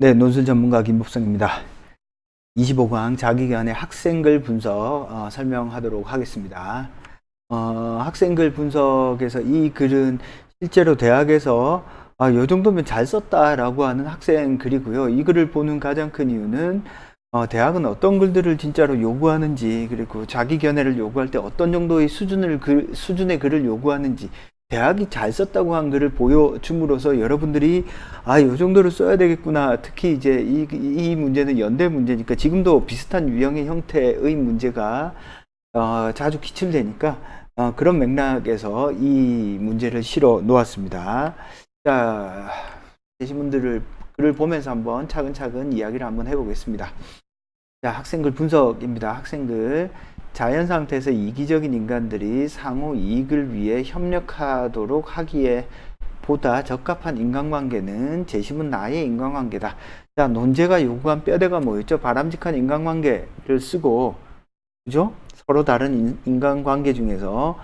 네, 논술 전문가 김복성입니다. 25강 자기견의 학생글 분석 설명하도록 하겠습니다. 학생글 분석에서 이 글은 실제로 대학에서 요 정도면 잘 썼다라고 하는 학생 글이고요. 이 글을 보는 가장 큰 이유는 대학은 어떤 글들을 진짜로 요구하는지, 그리고 자기견해를 요구할 때 어떤 정도의 수준의 글을 요구하는지, 대학이 잘 썼다고 한 글을 보여줌으로써 여러분들이 요 정도를 써야 되겠구나. 특히 이제 이 문제는 연대 문제니까 지금도 비슷한 유형의 형태의 문제가 자주 기출되니까 그런 맥락에서 이 문제를 실어 놓았습니다. 자, 계신 분들을 글을 보면서 한번 차근차근 이야기를 한번 해보겠습니다. 자, 학생글 분석입니다. 학생글. 자연 상태에서 이기적인 인간들이 상호 이익을 위해 협력하도록 하기에 보다 적합한 인간관계는 제시문 나의 인간관계다. 자, 논제가 요구한 뼈대가 뭐였죠? 바람직한 인간관계를 쓰고, 그죠? 서로 다른 인간관계 중에서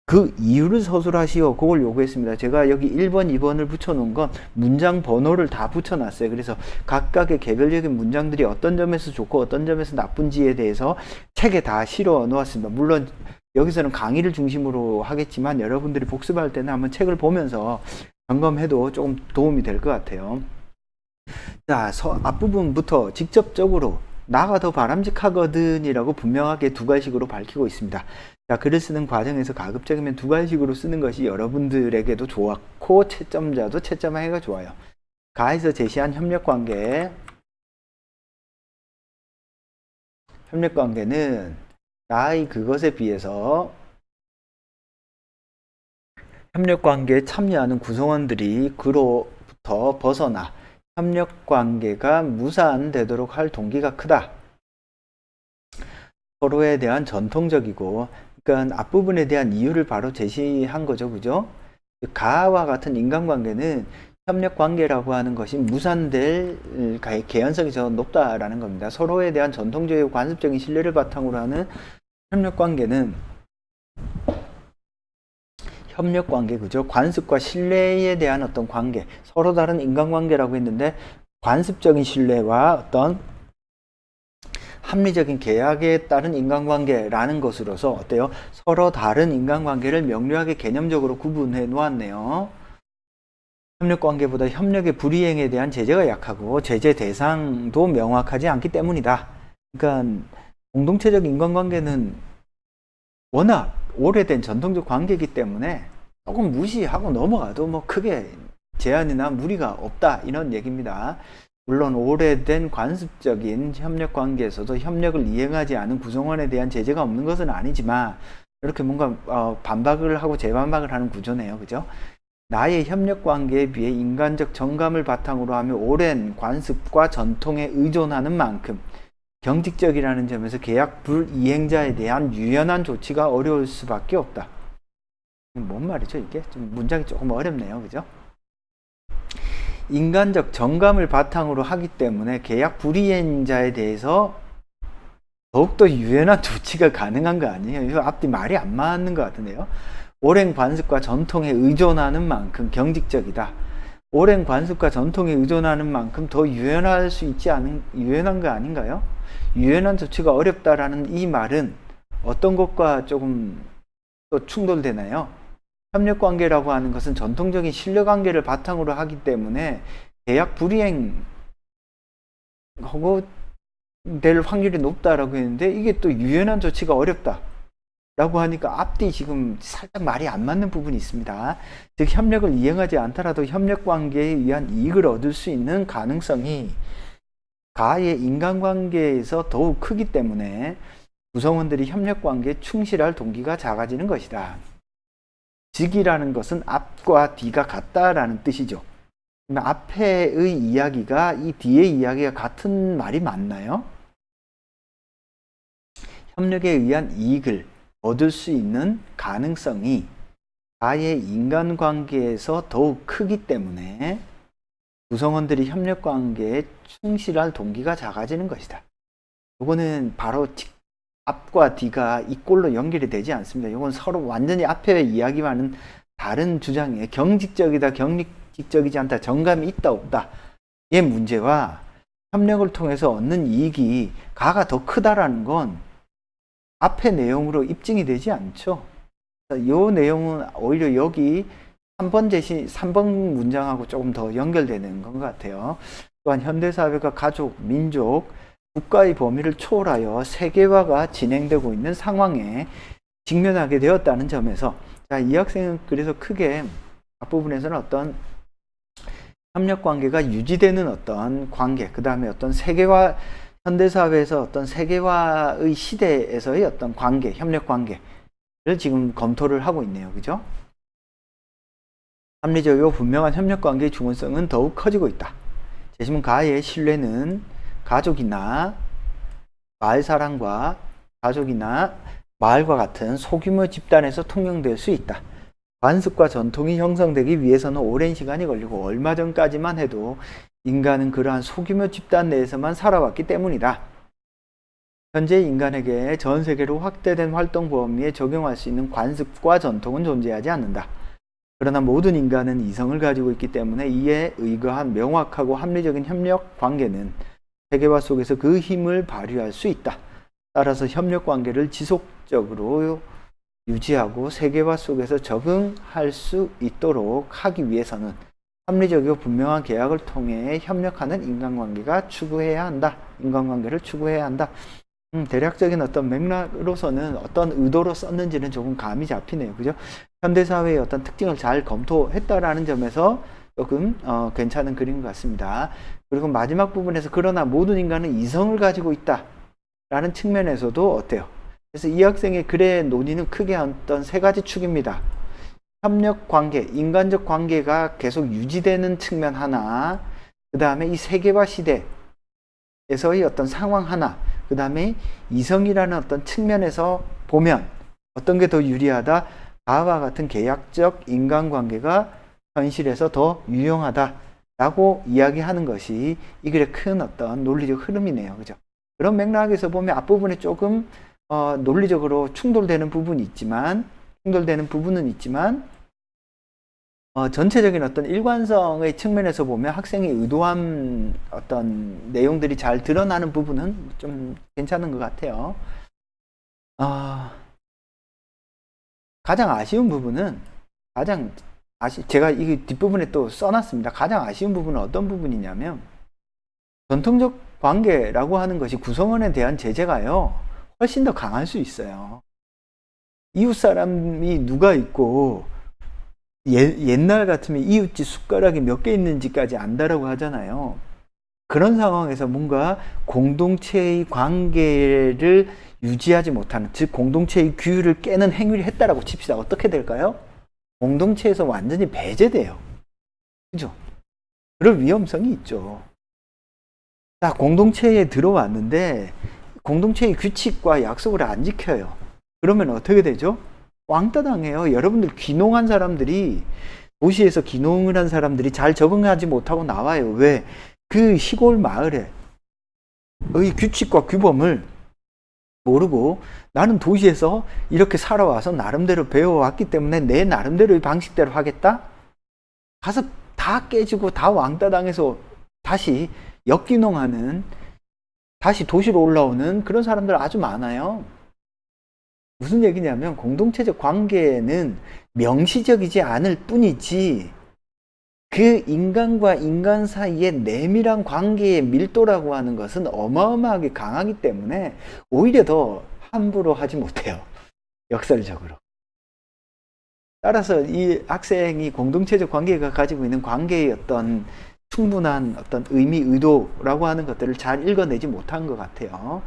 그 이유를 서술하시오. 그걸 요구했습니다. 제가 여기 1번, 2번을 붙여놓은 건 문장 번호를 다 붙여놨어요. 그래서 각각의 개별적인 문장들이 어떤 점에서 좋고 어떤 점에서 나쁜지에 대해서 책에 다 실어 놓았습니다. 물론 여기서는 강의를 중심으로 하겠지만 여러분들이 복습할 때는 한번 책을 보면서 점검해도 조금 도움이 될 것 같아요. 자, 앞부분부터 직접적으로 나가 더 바람직하거든 이라고 분명하게 두 가지식으로 밝히고 있습니다. 자, 글을 쓰는 과정에서 가급적이면 두 가지식으로 쓰는 것이 여러분들에게도 좋았고 채점자도 채점하기가 좋아요. 가에서 제시한 협력관계는 나의 그것에 비해서 협력관계에 참여하는 구성원들이 그로부터 벗어나 협력관계가 무산되도록 할 동기가 크다. 서로에 대한 전통적이고, 그러니까 앞부분에 대한 이유를 바로 제시한 거죠. 그죠? 가와 같은 인간관계는 협력관계라고 하는 것이 무산될 개연성이 더 높다라는 겁니다. 서로에 대한 전통적이고 관습적인 신뢰를 바탕으로 하는 협력관계는 그죠? 관습과 신뢰에 대한 어떤 관계, 서로 다른 인간관계라고 했는데 관습적인 신뢰와 어떤 합리적인 계약에 따른 인간관계라는 것으로서 어때요? 서로 다른 인간관계를 명료하게 개념적으로 구분해 놓았네요. 협력관계보다 협력의 불이행에 대한 제재가 약하고 제재 대상도 명확하지 않기 때문이다. 그러니까 공동체적 인간관계는 워낙 오래된 전통적 관계이기 때문에 조금 무시하고 넘어가도 뭐 크게 제한이나 무리가 없다, 이런 얘기입니다. 물론 오래된 관습적인 협력 관계에서도 협력을 이행하지 않은 구성원에 대한 제재가 없는 것은 아니지만 이렇게 뭔가 반박을 하고 재반박을 하는 구조네요. 그죠? 나의 협력 관계에 비해 인간적 정감을 바탕으로 하며 오랜 관습과 전통에 의존하는 만큼 경직적이라는 점에서 계약 불이행자에 대한 유연한 조치가 어려울 수밖에 없다. 뭔 말이죠? 이게 좀 문장이 조금 어렵네요. 그죠? 인간적 정감을 바탕으로 하기 때문에 계약 불이행자에 대해서 더욱더 유연한 조치가 가능한 거 아니에요? 이거 앞뒤 말이 안 맞는 것 같은데요. 오랜 관습과 전통에 의존하는 만큼 경직적이다. 오랜 관습과 전통에 의존하는 만큼 더 유연할 수 있지 않은, 유연한 거 아닌가요? 유연한 조치가 어렵다라는 이 말은 어떤 것과 조금 또 충돌되나요? 협력관계라고 하는 것은 전통적인 신뢰관계를 바탕으로 하기 때문에 계약 불이행하고 될 확률이 높다라고 했는데 이게 또 유연한 조치가 어렵다 라고 하니까 앞뒤 지금 살짝 말이 안 맞는 부분이 있습니다. 즉 협력을 이행하지 않더라도 협력관계에 의한 이익을 얻을 수 있는 가능성이 가의 인간관계에서 더욱 크기 때문에 구성원들이 협력관계에 충실할 동기가 작아지는 것이다. 즉이라는 것은 앞과 뒤가 같다라는 뜻이죠. 앞에의 이야기가 이 뒤의 이야기가 같은 말이 맞나요? 협력에 의한 이익을 얻을 수 있는 가능성이 가의 인간관계에서 더욱 크기 때문에 구성원들이 협력관계에 충실할 동기가 작아지는 것이다. 이거는 바로 앞과 뒤가 이꼴로 연결이 되지 않습니다. 이건 서로 완전히 앞에 이야기와는 다른 주장이에요. 경직적이다, 경직적이지 않다, 정감이 있다 없다, 문제와 협력을 통해서 얻는 이익이 가가 더 크다라는 건 앞의 내용으로 입증이 되지 않죠. 이 내용은 오히려 여기 3번 문장하고 조금 더 연결되는 것 같아요. 또한 현대사회가 가족, 민족, 국가의 범위를 초월하여 세계화가 진행되고 있는 상황에 직면하게 되었다는 점에서, 자, 이 학생은 그래서 크게 앞부분에서는 어떤 협력 관계가 유지되는 어떤 관계, 그 다음에 어떤 세계화, 현대사회에서 어떤 세계화의 시대에서의 어떤 관계, 협력 관계를 지금 검토를 하고 있네요. 그죠? 합리적이고 분명한 협력 관계의 중요성은 더욱 커지고 있다. 재심은 가의 신뢰는 가족이나 마을 사람과 가족이나 마을과 같은 소규모 집단에서 통용될 수 있다. 관습과 전통이 형성되기 위해서는 오랜 시간이 걸리고 얼마 전까지만 해도 인간은 그러한 소규모 집단 내에서만 살아왔기 때문이다. 현재 인간에게 전 세계로 확대된 활동 범위에 적용할 수 있는 관습과 전통은 존재하지 않는다. 그러나 모든 인간은 이성을 가지고 있기 때문에 이에 의거한 명확하고 합리적인 협력 관계는 세계화 속에서 그 힘을 발휘할 수 있다. 따라서 협력 관계를 지속적으로 유지하고 세계화 속에서 적응할 수 있도록 하기 위해서는 합리적이고 분명한 계약을 통해 협력하는 인간관계를 추구해야 한다. 대략적인 어떤 맥락으로서는 어떤 의도로 썼는지는 조금 감이 잡히네요. 그죠? 현대사회의 어떤 특징을 잘 검토했다라는 점에서 조금 괜찮은 그림 같습니다. 그리고 마지막 부분에서 그러나 모든 인간은 이성을 가지고 있다 라는 측면에서도 어때요? 그래서 이 학생의 글의 논의는 크게 어떤 세 가지 축입니다. 협력 관계, 인간적 관계가 계속 유지되는 측면 하나, 그 다음에 이 세계화 시대에서의 어떤 상황 하나, 그 다음에 이성이라는 어떤 측면에서 보면 어떤 게 더 유리하다? 가와 같은 계약적 인간관계가 현실에서 더 유용하다라고 이야기하는 것이 이 글의 큰 어떤 논리적 흐름이네요. 그죠? 그런 맥락에서 보면 앞부분에 조금 논리적으로 충돌되는 부분은 있지만 전체적인 어떤 일관성의 측면에서 보면 학생이 의도한 어떤 내용들이 잘 드러나는 부분은 좀 괜찮은 것 같아요. 가장 아쉬운 부분은 제가 이 뒷부분에 또 써놨습니다. 가장 아쉬운 부분은 어떤 부분이냐면 전통적 관계라고 하는 것이 구성원에 대한 제재가요 훨씬 더 강할 수 있어요. 이웃 사람이 누가 있고 옛날 같으면 이웃집 숟가락이 몇 개 있는지까지 안다라고 하잖아요. 그런 상황에서 뭔가 공동체의 관계를 유지하지 못하는, 즉 공동체의 규율을 깨는 행위를 했다라고 칩시다. 어떻게 될까요? 공동체에서 완전히 배제돼요. 그죠? 그럴 위험성이 있죠. 자, 공동체에 들어왔는데 공동체의 규칙과 약속을 안 지켜요. 그러면 어떻게 되죠? 왕따 당해요. 여러분들 귀농한 사람들이, 도시에서 귀농을 한 사람들이 잘 적응하지 못하고 나와요. 왜? 그 시골 마을의 규칙과 규범을 모르고 나는 도시에서 이렇게 살아와서 나름대로 배워왔기 때문에 내 나름대로의 방식대로 하겠다? 가서 다 깨지고 다 왕따 당해서 다시 역귀농하는, 다시 도시로 올라오는 그런 사람들 아주 많아요. 무슨 얘기냐면 공동체적 관계는 명시적이지 않을 뿐이지 그 인간과 인간 사이의 내밀한 관계의 밀도라고 하는 것은 어마어마하게 강하기 때문에 오히려 더 함부로 하지 못해요. 역설적으로. 따라서 이 학생이 공동체적 관계가 가지고 있는 관계의 어떤 충분한 어떤 의미, 의도라고 하는 것들을 잘 읽어내지 못한 것 같아요.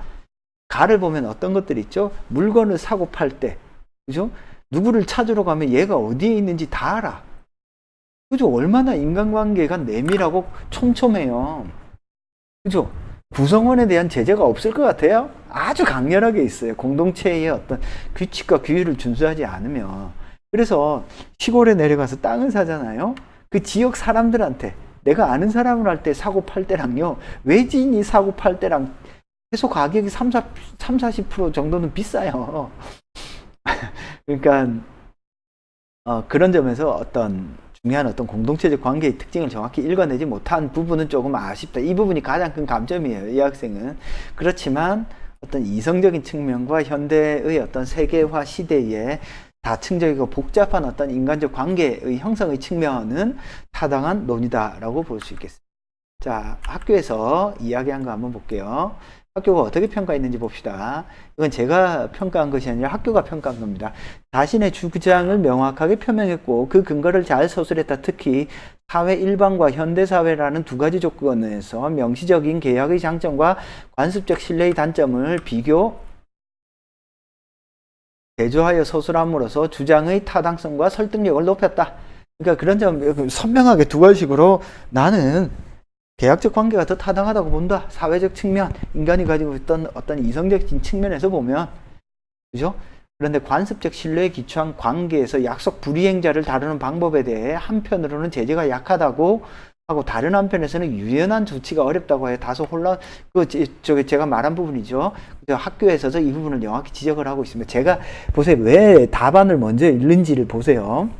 가를 보면 어떤 것들이 있죠? 물건을 사고 팔 때, 그죠? 누구를 찾으러 가면 얘가 어디에 있는지 다 알아. 그죠? 얼마나 인간관계가 내밀하고 촘촘해요. 그죠? 구성원에 대한 제재가 없을 것 같아요? 아주 강렬하게 있어요. 공동체의 어떤 규칙과 규율을 준수하지 않으면. 그래서 시골에 내려가서 땅을 사잖아요. 그 지역 사람들한테, 내가 아는 사람을 할 때 사고 팔 때랑요, 외지인이 사고 팔 때랑 최소 가격이 30-40% 정도는 비싸요. 그러니까 그런 점에서 어떤 중요한 어떤 공동체적 관계의 특징을 정확히 읽어내지 못한 부분은 조금 아쉽다. 이 부분이 가장 큰 감점이에요. 이 학생은. 그렇지만 어떤 이성적인 측면과 현대의 어떤 세계화 시대에 다층적이고 복잡한 어떤 인간적 관계의 형성의 측면은 타당한 논의다라고 볼 수 있겠습니다. 자, 학교에서 이야기한 거 한번 볼게요. 학교가 어떻게 평가했는지 봅시다. 이건 제가 평가한 것이 아니라 학교가 평가한 겁니다. 자신의 주장을 명확하게 표명했고 그 근거를 잘 서술했다. 특히 사회 일반과 현대사회라는 두 가지 조건에서 명시적인 계약의 장점과 관습적 신뢰의 단점을 대조하여 서술함으로써 주장의 타당성과 설득력을 높였다. 그러니까 그런 점 선명하게 두 가지식으로 나는 계약적 관계가 더 타당하다고 본다. 사회적 측면, 인간이 가지고 있던 어떤 이성적인 측면에서 보면, 그죠? 그런데 관습적 신뢰에 기초한 관계에서 약속 불이행자를 다루는 방법에 대해 한편으로는 제재가 약하다고 하고 다른 한편에서는 유연한 조치가 어렵다고 해 다소 혼란. 제가 말한 부분이죠. 학교에서도 이 부분을 명확히 지적을 하고 있습니다. 제가 보세요. 왜 답안을 먼저 읽는지를 보세요.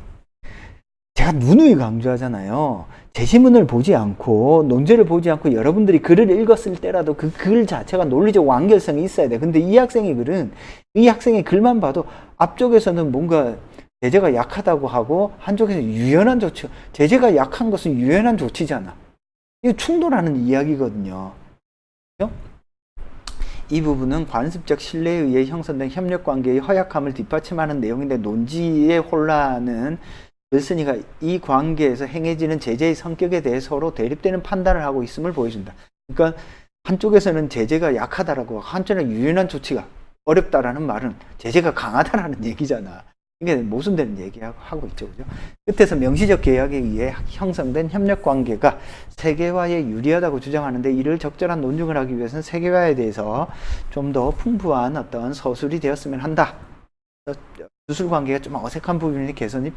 제가 누누이 강조하잖아요. 제시문을 보지 않고 논제를 보지 않고 여러분들이 글을 읽었을 때라도 그 글 자체가 논리적 완결성이 있어야 돼. 근데 이 학생의 글은 이 학생의 글만 봐도 앞쪽에서는 뭔가 제재가 약하다고 하고 한쪽에서 유연한 조치. 제재가 약한 것은 유연한 조치잖아. 이거 충돌하는 이야기거든요. 그렇죠? 이 부분은 관습적 신뢰에 의해 형성된 협력관계의 허약함을 뒷받침하는 내용인데 논지의 혼란은 윌슨이가 이 관계에서 행해지는 제재의 성격에 대해 서로 대립되는 판단을 하고 있음을 보여준다. 그러니까 한쪽에서는 제재가 약하다라고 한쪽에는 유연한 조치가 어렵다라는 말은 제재가 강하다라는 얘기잖아. 이게 모순되는 얘기하고 있죠. 그죠? 끝에서 명시적 계약에 의해 형성된 협력관계가 세계화에 유리하다고 주장하는데 이를 적절한 논증을 하기 위해서는 세계화에 대해서 좀 더 풍부한 어떤 서술이 되었으면 한다. 주술 관계가 좀 어색한 부분이 개선이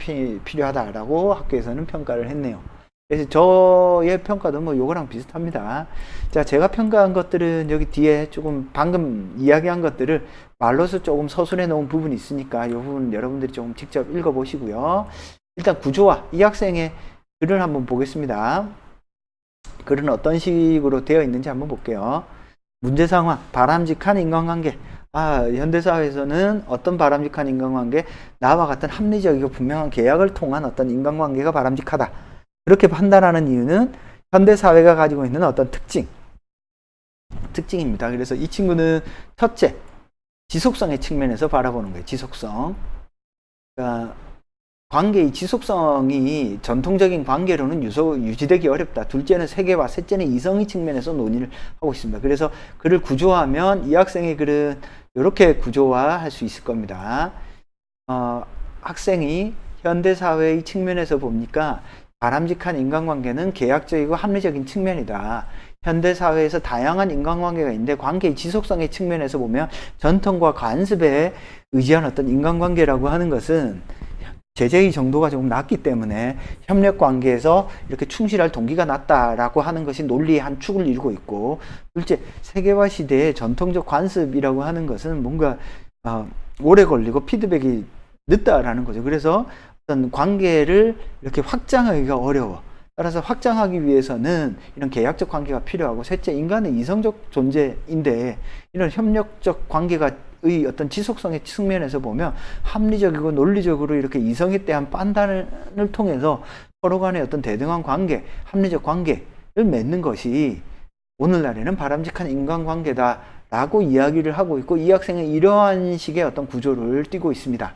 필요하다라고 학교에서는 평가를 했네요. 그래서 저의 평가도 뭐 요거랑 비슷합니다. 자, 제가 평가한 것들은 여기 뒤에 조금 방금 이야기한 것들을 말로서 조금 서술해 놓은 부분이 있으니까 이 부분 여러분들이 조금 직접 읽어 보시고요. 일단 구조화, 이 학생의 글을 한번 보겠습니다. 글은 어떤 식으로 되어 있는지 한번 볼게요. 문제 상황, 바람직한 인간관계. 현대사회에서는 어떤 바람직한 인간관계? 나와 같은 합리적이고 분명한 계약을 통한 어떤 인간관계가 바람직하다. 그렇게 판단하는 이유는 현대사회가 가지고 있는 어떤 특징입니다. 그래서 이 친구는 첫째, 지속성의 측면에서 바라보는 거예요. 지속성. 그러니까 관계의 지속성이 전통적인 관계로는 유지되기 어렵다. 둘째는 세계화, 셋째는 이성의 측면에서 논의를 하고 있습니다. 그래서 글을 구조화하면 이 학생의 글은 이렇게 구조화할 수 있을 겁니다. 학생이 현대사회의 측면에서 보니까 바람직한 인간관계는 계약적이고 합리적인 측면이다. 현대사회에서 다양한 인간관계가 있는데 관계의 지속성의 측면에서 보면 전통과 관습에 의지한 어떤 인간관계라고 하는 것은 제재의 정도가 조금 낮기 때문에 협력관계에서 이렇게 충실할 동기가 낮다라고 하는 것이 논리의 한 축을 이루고 있고, 둘째, 세계화 시대의 전통적 관습이라고 하는 것은 뭔가 오래 걸리고 피드백이 늦다라는 거죠. 그래서 어떤 관계를 이렇게 확장하기가 어려워. 따라서 확장하기 위해서는 이런 계약적 관계가 필요하고, 셋째, 인간은 이성적 존재인데 이런 협력적 관계가 의 어떤 지속성의 측면에서 보면 합리적이고 논리적으로 이렇게 이성에 대한 판단을 통해서 서로 간의 어떤 대등한 관계, 합리적 관계를 맺는 것이 오늘날에는 바람직한 인간관계다라고 이야기를 하고 있고, 이 학생은 이러한 식의 어떤 구조를 띠고 있습니다.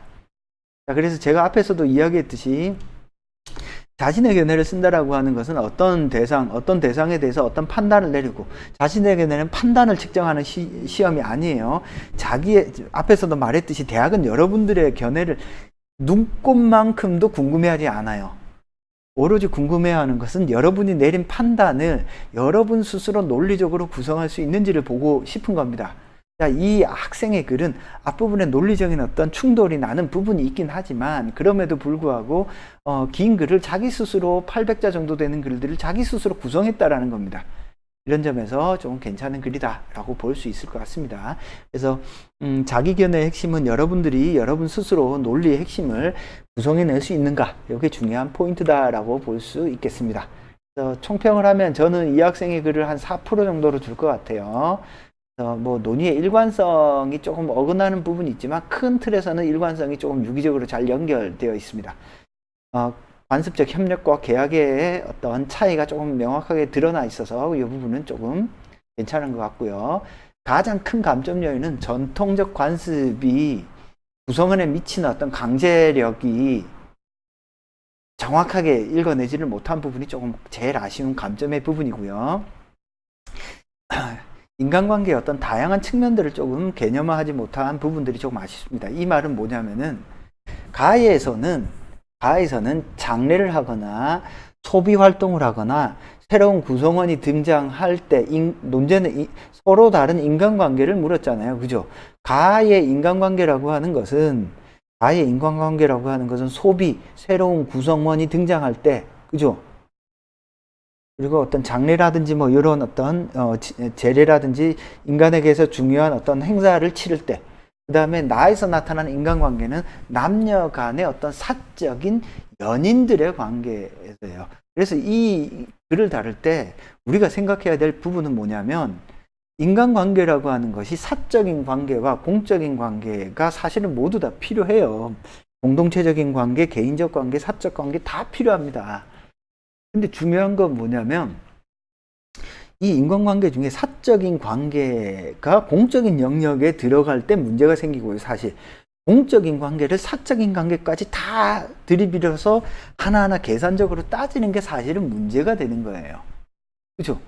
자, 그래서 제가 앞에서도 이야기했듯이 자신의 견해를 쓴다라고 하는 것은 어떤 대상에 대해서 어떤 판단을 내리고, 자신의 견해는 판단을 측정하는 시험이 아니에요. 앞에서도 말했듯이 대학은 여러분들의 견해를 눈꽃만큼도 궁금해하지 않아요. 오로지 궁금해하는 것은 여러분이 내린 판단을 여러분 스스로 논리적으로 구성할 수 있는지를 보고 싶은 겁니다. 자, 이 학생의 글은 앞부분에 논리적인 어떤 충돌이 나는 부분이 있긴 하지만 그럼에도 불구하고 긴 글을 자기 스스로 800자 정도 되는 글들을 자기 스스로 구성했다라는 겁니다. 이런 점에서 좀 괜찮은 글이다라고 볼 수 있을 것 같습니다. 그래서 자기견의 핵심은 여러분들이 여러분 스스로 논리의 핵심을 구성해낼 수 있는가, 이게 중요한 포인트다라고 볼 수 있겠습니다. 그래서 총평을 하면 저는 이 학생의 글을 한 4% 정도로 줄 것 같아요. 뭐 논의의 일관성이 조금 어긋나는 부분이 있지만 큰 틀에서는 일관성이 조금 유기적으로 잘 연결되어 있습니다. 관습적 협력과 계약의 어떤 차이가 조금 명확하게 드러나 있어서 이 부분은 조금 괜찮은 것 같고요. 가장 큰 감점 요인은 전통적 관습이 구성원에 미치는 어떤 강제력이 정확하게 읽어내지를 못한 부분이 조금 제일 아쉬운 감점의 부분이고요. 인간관계의 어떤 다양한 측면들을 조금 개념화하지 못한 부분들이 조금 아쉽습니다. 이 말은 뭐냐면은 가에서는 장례를 하거나 소비 활동을 하거나 새로운 구성원이 등장할 때 논제는 서로 다른 인간관계를 물었잖아요. 그죠? 가의 인간관계라고 하는 것은 소비, 새로운 구성원이 등장할 때, 그죠? 그리고 어떤 장례라든지 뭐 이런 어떤 제례라든지 인간에게서 중요한 어떤 행사를 치를 때, 그 다음에 나에서 나타나는 인간관계는 남녀 간의 어떤 사적인 연인들의 관계에서요. 그래서 이 글을 다룰 때 우리가 생각해야 될 부분은 뭐냐면, 인간관계라고 하는 것이 사적인 관계와 공적인 관계가 사실은 모두 다 필요해요. 공동체적인 관계, 개인적 관계, 사적 관계 다 필요합니다. 근데 중요한 건 뭐냐면, 이 인간관계 중에 사적인 관계가 공적인 영역에 들어갈 때 문제가 생기고요. 사실 공적인 관계를 사적인 관계까지 다 들이밀어서 하나하나 계산적으로 따지는 게 사실은 문제가 되는 거예요. 그렇죠?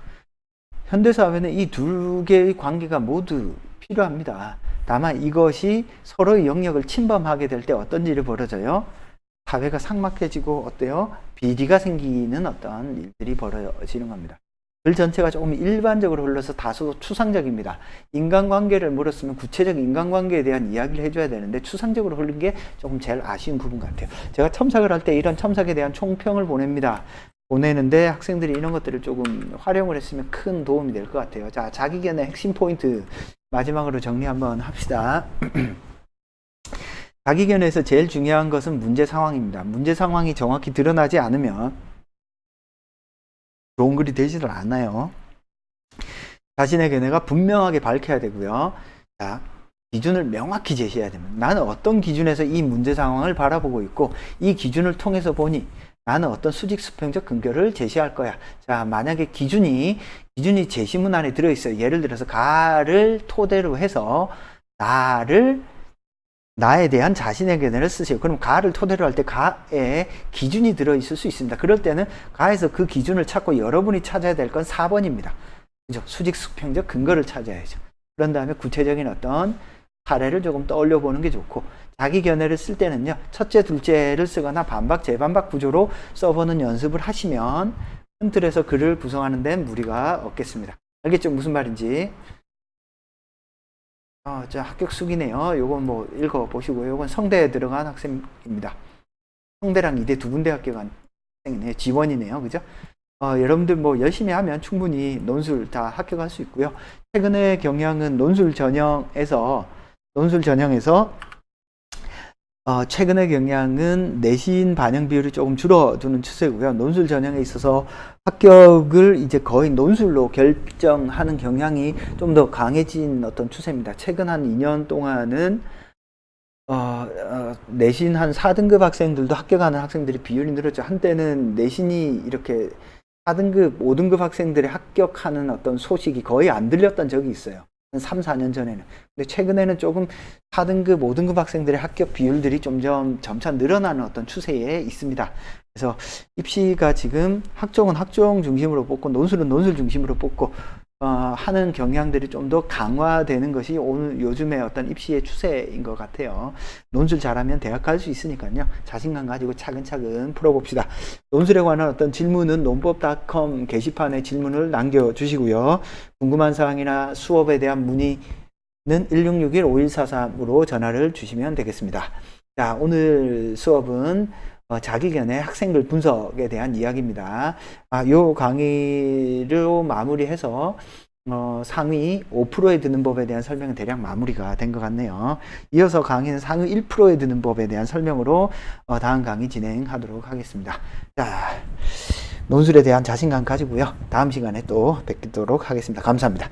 현대사회는 이 두 개의 관계가 모두 필요합니다. 다만 이것이 서로의 영역을 침범하게 될 때 어떤 일이 벌어져요? 사회가 삭막해지고 어때요? 비리가 생기는 어떤 일들이 벌어지는 겁니다. 글 전체가 조금 일반적으로 흘러서 다소 추상적입니다. 인간관계를 물었으면 구체적인 인간관계에 대한 이야기를 해줘야 되는데 추상적으로 흐른 게 조금 제일 아쉬운 부분 같아요. 제가 첨삭을 할 때 이런 첨삭에 대한 총평을 보내는데 학생들이 이런 것들을 조금 활용을 했으면 큰 도움이 될 것 같아요. 자, 자기견의 핵심 포인트 마지막으로 정리 한번 합시다. 자기견에서 제일 중요한 것은 문제 상황입니다. 문제 상황이 정확히 드러나지 않으면 좋은 글이 되지를 않아요. 자신의 견해가 분명하게 밝혀야 되고요. 자, 기준을 명확히 제시해야 됩니다. 나는 어떤 기준에서 이 문제 상황을 바라보고 있고 이 기준을 통해서 보니 나는 어떤 수직 수평적 근거를 제시할 거야. 자, 만약에 기준이 제시문 안에 들어있어요. 예를 들어서 가를 토대로 해서 나에 대한 자신의 견해를 쓰세요. 그럼 가를 토대로 할 때 가에 기준이 들어있을 수 있습니다. 그럴 때는 가에서 그 기준을 찾고 여러분이 찾아야 될 건 4번입니다. 그죠? 수직 수평적 근거를 찾아야죠. 그런 다음에 구체적인 어떤 사례를 조금 떠올려 보는 게 좋고, 자기 견해를 쓸 때는요, 첫째, 둘째를 쓰거나 반박, 재반박 구조로 써보는 연습을 하시면 큰 틀에서 글을 구성하는 데는 무리가 없겠습니다. 알겠죠? 무슨 말인지. 저 합격숙이네요. 요건 뭐 읽어보시고요. 요건 성대에 들어간 학생입니다. 성대랑 이대 두 군데 합격한 학생이네요. 지원이네요. 그죠? 여러분들 뭐 열심히 하면 충분히 논술 다 합격할 수 있고요. 최근의 경향은 논술 전형에서 최근의 경향은 내신 반영 비율이 조금 줄어드는 추세고요. 논술 전형에 있어서 합격을 이제 거의 논술로 결정하는 경향이 좀 더 강해진 어떤 추세입니다. 최근 한 2년 동안은 내신 한 4등급 학생들도 합격하는 학생들이 비율이 늘었죠. 한때는 내신이 이렇게 4등급, 5등급 학생들이 합격하는 어떤 소식이 거의 안 들렸던 적이 있어요. 한 3, 4년 전에는. 근데 최근에는 조금 4등급, 5등급 학생들의 합격 비율들이 점차 늘어나는 어떤 추세에 있습니다. 그래서 입시가 지금 학종은 학종 중심으로 뽑고 논술은 논술 중심으로 뽑고 하는 경향들이 좀 더 강화되는 것이 오늘 요즘의 어떤 입시의 추세인 것 같아요. 논술 잘하면 대학 갈 수 있으니까요. 자신감 가지고 차근차근 풀어봅시다. 논술에 관한 어떤 질문은 논법.com 게시판에 질문을 남겨주시고요. 궁금한 사항이나 수업에 대한 문의는 1661-5143으로 전화를 주시면 되겠습니다. 자, 오늘 수업은 자기견의 학생글 분석에 대한 이야기입니다. 요 강의로 마무리해서 상위 5%에 드는 법에 대한 설명은 대략 마무리가 된 것 같네요. 이어서 강의는 상위 1%에 드는 법에 대한 설명으로 다음 강의 진행하도록 하겠습니다. 자, 논술에 대한 자신감 가지고요. 다음 시간에 또 뵙도록 하겠습니다. 감사합니다.